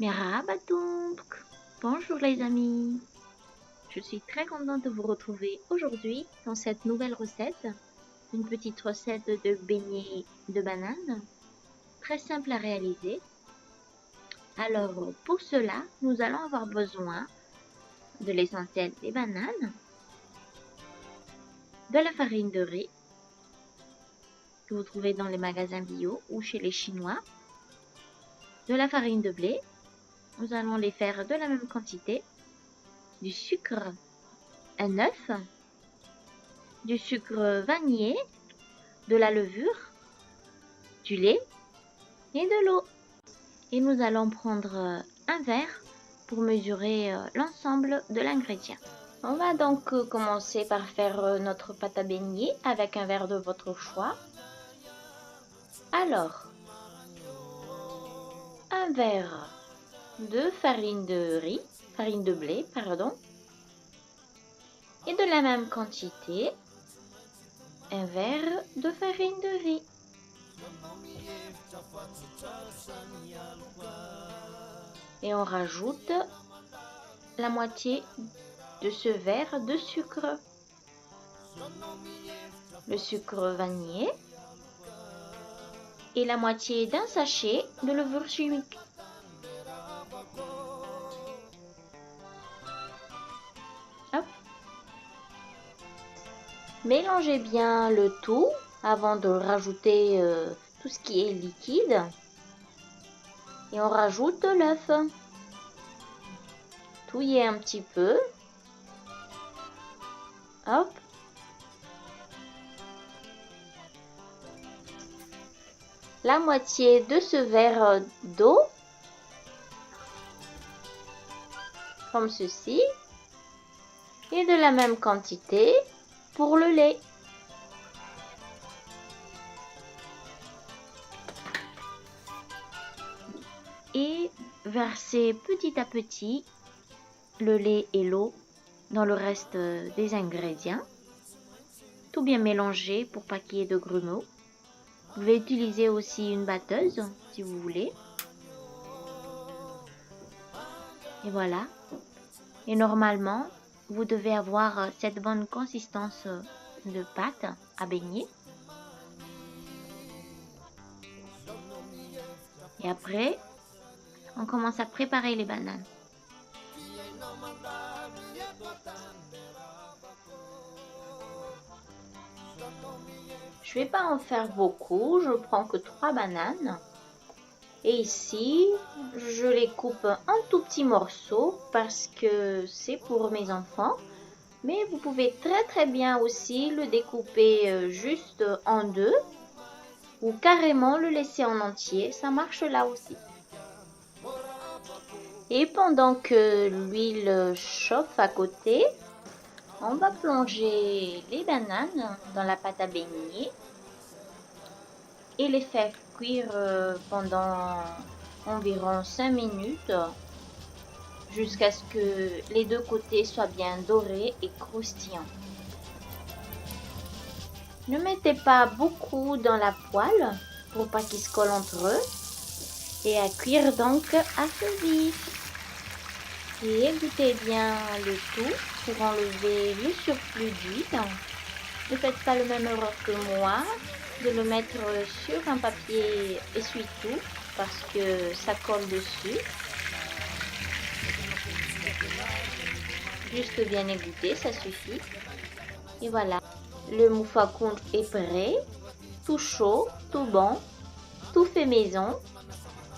Merhaba. Bonjour les amis. Je suis très contente de vous retrouver aujourd'hui dans cette nouvelle recette. Une petite recette de beignets de banane. Très simple à réaliser. Alors pour cela, nous allons avoir besoin de l'essentiel des bananes, de la farine de riz que vous trouvez dans les magasins bio ou chez les Chinois, de la farine de blé. Nous allons les faire de la même quantité, du sucre, un œuf, du sucre vanillé, de la levure, du lait et de l'eau. Et nous allons prendre un verre pour mesurer l'ensemble de l'ingrédient. On va donc commencer par faire notre pâte à beignets avec un verre de votre choix. Alors, un verre de farine de blé, et de la même quantité, un verre de farine de riz. Et on rajoute la moitié de ce verre de sucre, le sucre vanillé et la moitié d'un sachet de levure chimique. Hop. Mélangez bien le tout avant de rajouter tout ce qui est liquide. Et on rajoute l'œuf. Touillez un petit peu. Hop. La moitié de ce verre d'eau, comme ceci, et de la même quantité pour le lait. Et versez petit à petit le lait et l'eau dans le reste des ingrédients. Tout bien mélanger pour pas qu'il y ait de grumeaux. Vous pouvez utiliser aussi une batteuse si vous voulez. Et voilà. Et normalement, vous devez avoir cette bonne consistance de pâte à beignets. Et après, on commence à préparer les bananes. Je ne vais pas en faire beaucoup, je prends que 3 bananes. Et ici, je les coupe en tout petits morceaux parce que c'est pour mes enfants. Mais vous pouvez très bien aussi le découper juste en deux ou carrément le laisser en entier, ça marche là aussi. Et pendant que l'huile chauffe à côté, on va plonger les bananes dans la pâte à beignets et les faire cuire pendant environ 5 minutes jusqu'à ce que les deux côtés soient bien dorés et croustillants. Ne mettez pas beaucoup dans la poêle pour pas qu'ils se collent entre eux et à cuire donc assez vite. Et égouttez bien le tout pour enlever le surplus d'huile. Ne faites pas la même erreur que moi de le mettre sur un papier essuie-tout parce que ça colle dessus. Juste bien égoutter, ça suffit. Et voilà, le moufakhoun est prêt, tout chaud, tout bon, tout fait maison.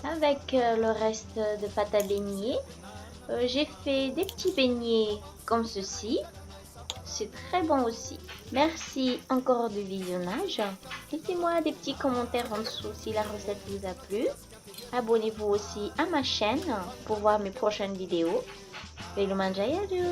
Avec le reste de pâte à beignets, j'ai fait des petits beignets comme ceci. C'est très bon aussi. Merci encore du visionnage. Laissez-moi des petits commentaires en dessous si la recette vous a plu. Abonnez-vous aussi à ma chaîne pour voir mes prochaines vidéos. Velu manjayadu!